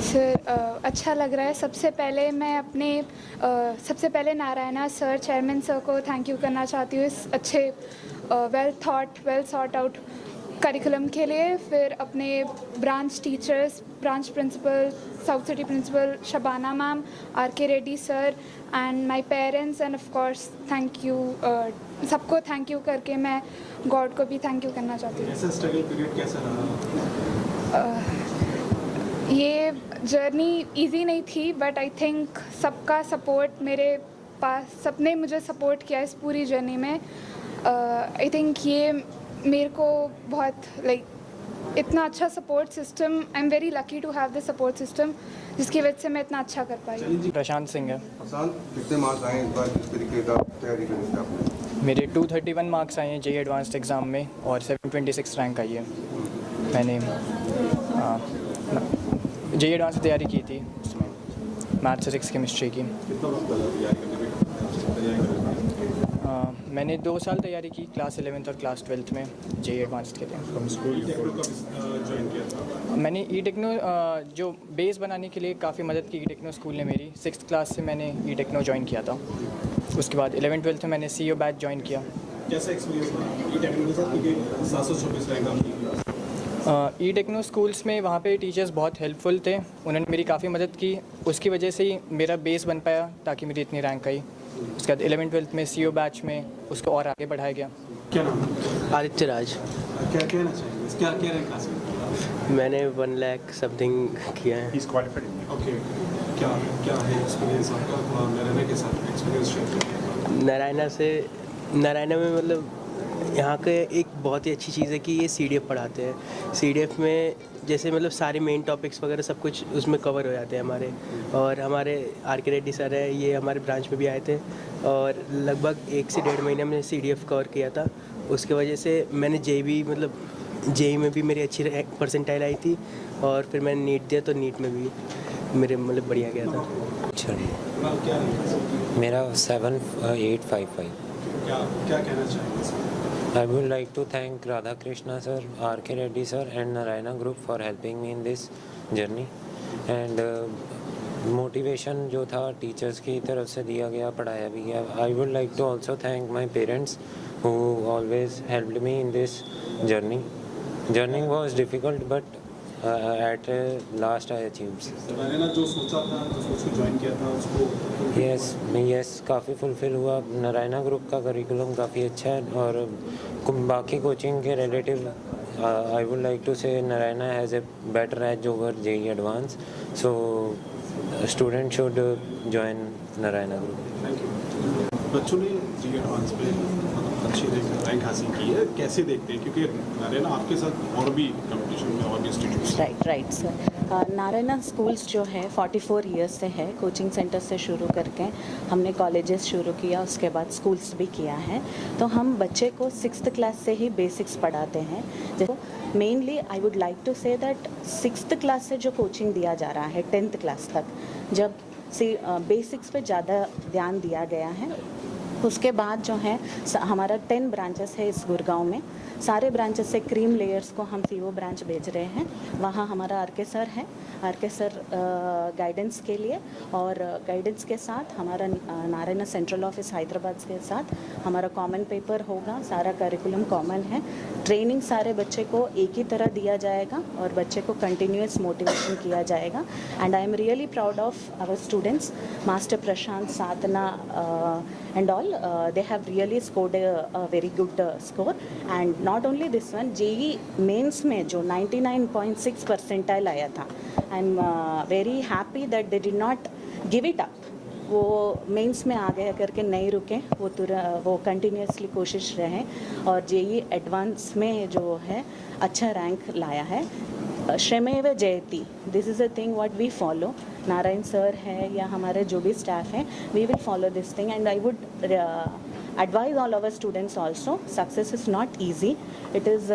Sir अच्छा लग रहा है। सबसे पहले नारायणा सर, चेयरमैन सर को थैंक यू करना चाहती हूँ इस अच्छे वेल सॉर्ट आउट करिकुलम के लिए। फिर अपने branch teachers, branch principal, South City principal Shabana ma'am, R K. Reddy sir and my parents and of course thank you, सबको थैंक यू करके मैं गॉड को भी थैंक यू करना चाहती हूँ। ऐसा स्ट्रगल पीरियड कैसा रहा? ये जर्नी इजी नहीं थी, बट आई थिंक सबका सपोर्ट मेरे पास, सबने मुझे सपोर्ट किया इस पूरी जर्नी में। आई थिंक ये मेरे को बहुत इतना अच्छा support system, I am very lucky to have this support system, जिसकी वजह से मैं इतना अच्छा कर पाई। प्रशांत सिंह है। प्रशांत, कितने मार्क्स आए इस बार, किस तरीके का तैयारी करी थी आपने? मेरे 231 मार्क्स आए हैं जेईई एडवांस्ड एग्ज़ाम में और 726 रैंक आई है। मैंने जेईई एडवांस की तैयारी की थी, उसमें मैथ्स फिजिक्स केमिस्ट्री की। कितना वक्त लगा तैयारी करने में? मैंने 2 साल तैयारी की, क्लास 11th और क्लास 12th में जेईई एडवांस्ड के लिए। ज्वाइन किया था? मैंने ई टेक्नो जो बेस बनाने के लिए काफ़ी मदद की ई टेक्नो स्कूल ने मेरी। 6th क्लास से मैंने ई टेक्नो ज्वाइन किया था। उसके बाद 11th-12th में मैंने CEO बैच ज्वाइन किया। कैसा एक्सपीरियंस रहा ई टेक्नो के साथ, क्योंकि 724 रैंक आपकी? ई टेक्नो स्कूल्स में वहाँ पे टीचर्स बहुत हेल्पफुल थे, उन्होंने मेरी काफ़ी मदद की। उसकी वजह से ही मेरा बेस बन पाया ताकि मेरी इतनी रैंक आई। उसके बाद 11th-12th में CEO बैच में उसको और आगे बढ़ाया गया। क्या नाम है? आदित्य राज। क्या कहना चाहिए, क्या रैंक हासिल किया? मैंने 1 लाख समथिंग किया है। ओके, क्या है एक्सपीरियंस आपका नारायणा के साथ? एक्सपीरियंस शेयर करिए। नारायणा में मतलब यहाँ के एक बहुत ही अच्छी चीज़ है कि ये CDF पढ़ाते हैं। CDF में जैसे मतलब सारे मेन टॉपिक्स वगैरह सब कुछ उसमें कवर हो जाते हैं हमारे। और हमारे आर.के. रेड्डी सर है, ये हमारे ब्रांच में भी आए थे और लगभग 1 से 1.5 महीने में CDF कवर किया था। उसके वजह से मैंने जेई में भी मेरी अच्छी परसेंटाइल आई थी और फिर मैंने नीट दिया तो नीट में भी मेरे मतलब बढ़िया गया था। क्या मेरा 7855। क्या कहना चाहिए? I would like to thank Radha Krishna sir, R.K. Reddy sir and Narayana group for helping me in this journey and motivation जो था टीचर्स की तरफ से दिया गया, पढ़ाया भी गया। I would like to also thank my parents who always helped me in this journey. Journey was difficult but at last I achieved. Narayana जो सोचा था, जो सोच के ज्वाइन किया था उसको यस काफ़ी फुलफिल हुआ। नारायणा ग्रुप का करिकुलम काफ़ी अच्छा है और बाकी कोचिंग के relative I would like to say Narayana has a better edge over JEE advance, so student should join Narayana group. Thank you. बच्चों ने जेईई एडवांस में अच्छी रैंक हासिल की है, कैसे देखते हैं? क्योंकि नारायणा आपके साथ और भी कंपटीशन में और भी institute. Right sir. Narayana schools जो है 44 ईयर्स से है। कोचिंग सेंटर से शुरू करके हमने कॉलेजेस शुरू किया, उसके बाद स्कूल्स भी किया है। तो हम बच्चे को 6th क्लास से ही बेसिक्स पढ़ाते हैं। जैसे mainly I would like to say that 6th class से जो कोचिंग दिया जा रहा है 10th क्लास तक, जब से बेसिक्स पे ज़्यादा ध्यान दिया गया है। उसके बाद जो है हमारा 10 ब्रांचेस है इस गुड़गांव में। सारे ब्रांचेस से क्रीम लेयर्स को हम CO ब्रांच भेज रहे हैं। वहाँ हमारा आर.के. सर है, आर.के. सर गाइडेंस के लिए, और गाइडेंस के साथ हमारा नारायणा सेंट्रल ऑफिस हैदराबाद के साथ हमारा कॉमन पेपर होगा। सारा करिकुलम कॉमन है। ट्रेनिंग सारे बच्चे को एक ही तरह दिया जाएगा और बच्चे को कंटिन्यूस मोटिवेशन किया जाएगा। And I am really proud of our students, master Prashant, Sadhana and all. They have really scored a very good score. And not only this one, JEE mains में जो 99.6 percentile आया था, I'm very happy that they did not give it up. वो mains में आ गया करके नहीं रुके, वो कंटिन्यूसली कोशिश रहे और जेईई एडवांस में जो है अच्छा रैंक लाया है। श्रमेव जयति, this is a thing what we follow. Narayan sir है या हमारे जो भी स्टाफ हैं, we will follow this thing and I would advise all our students also, success is not easy. It is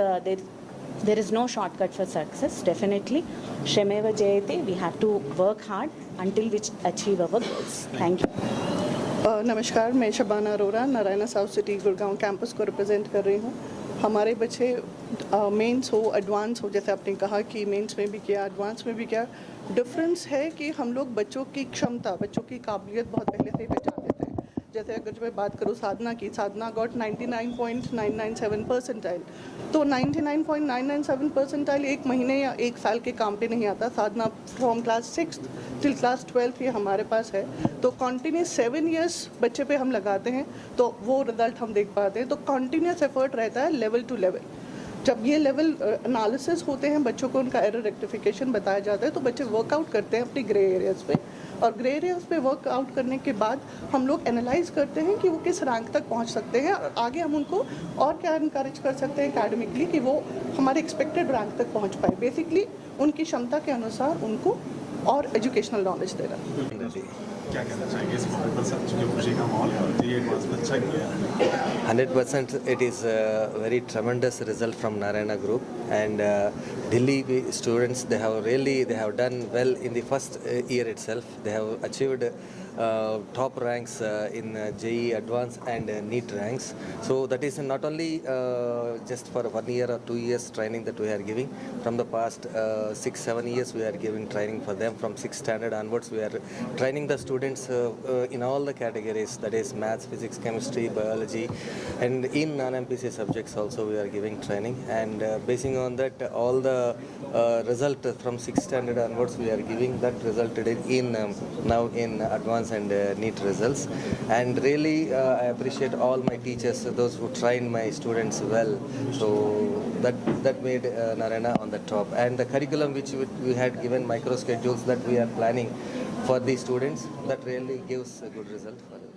there is no shortcut for success. Definitely Shrameva Jayate, we have to work hard until we achieve our goals. Thank you. नमस्कार, मैं Shabana Arora Narayana south city Gurgaon campus को represent कर रही हूँ। हमारे बच्चे mains हो advance हो, जैसे आपने कहा कि मेंस में भी किया एडवांस में भी किया, डिफरेंस है कि हम लोग बच्चों की क्षमता, बच्चों की काबिलियत बहुत पहले से ही पहचान लेते हैं। जैसे अगर मैं बात करूँ साधना की, साधना गॉट 99.997 परसेंटाइल। तो 99.997 परसेंटाइल एक महीने या एक साल के काम पे नहीं आता। साधना फ्रॉम क्लास 6 टिल क्लास 12 ये हमारे पास है। तो कॉन्टीन्यूस 7 इयर्स बच्चे पे हम लगाते हैं तो वो रिजल्ट हम देख पाते हैं। तो कॉन्टीन्यूस एफर्ट रहता है लेवल टू लेवल। जब ये लेवल एनालिसिस होते हैं, बच्चों को उनका एरर रेक्टिफिकेशन बताया जाता है, तो बच्चे वर्कआउट करते हैं अपनी ग्रे एरियाज़ पे, और ग्रे एरियाज़ पे वर्कआउट करने के बाद हम लोग एनालाइज करते हैं कि वो किस रैंक तक पहुंच सकते हैं, और आगे हम उनको और क्या इनकरेज कर सकते हैं एकेडमिकली कि वो हमारे एक्सपेक्टेड रैंक तक पहुंच पाए। बेसिकली उनकी क्षमता के अनुसार उनको और एजुकेशनल नॉलेज देना। क्या कहना चाहेंगे इस मौके पर सर, चूँकि खुशी का माहौल है, जी एडवांस में अच्छा किया। 100% it is a very tremendous result from Narayana Group, and Delhi students, they have done well in the first year itself. They have achieved top ranks in JEE Advanced and NEET ranks. So that is not only just for 1 year or 2 years training that we are giving. From the past 6-7 years we are giving training for them. From 6th standard onwards we are training the students in all the categories, that is maths, physics, chemistry, biology, and in non-MPC subjects also we are giving training, and basing on that all the result from 6th standard onwards we are giving that resulted in now in advanced and NEET results. And really I appreciate all my teachers, those who trained my students well. So that made Narayana on the top, and the curriculum which we had given micro schedules that we are planning for the students, that really gives a good result for them.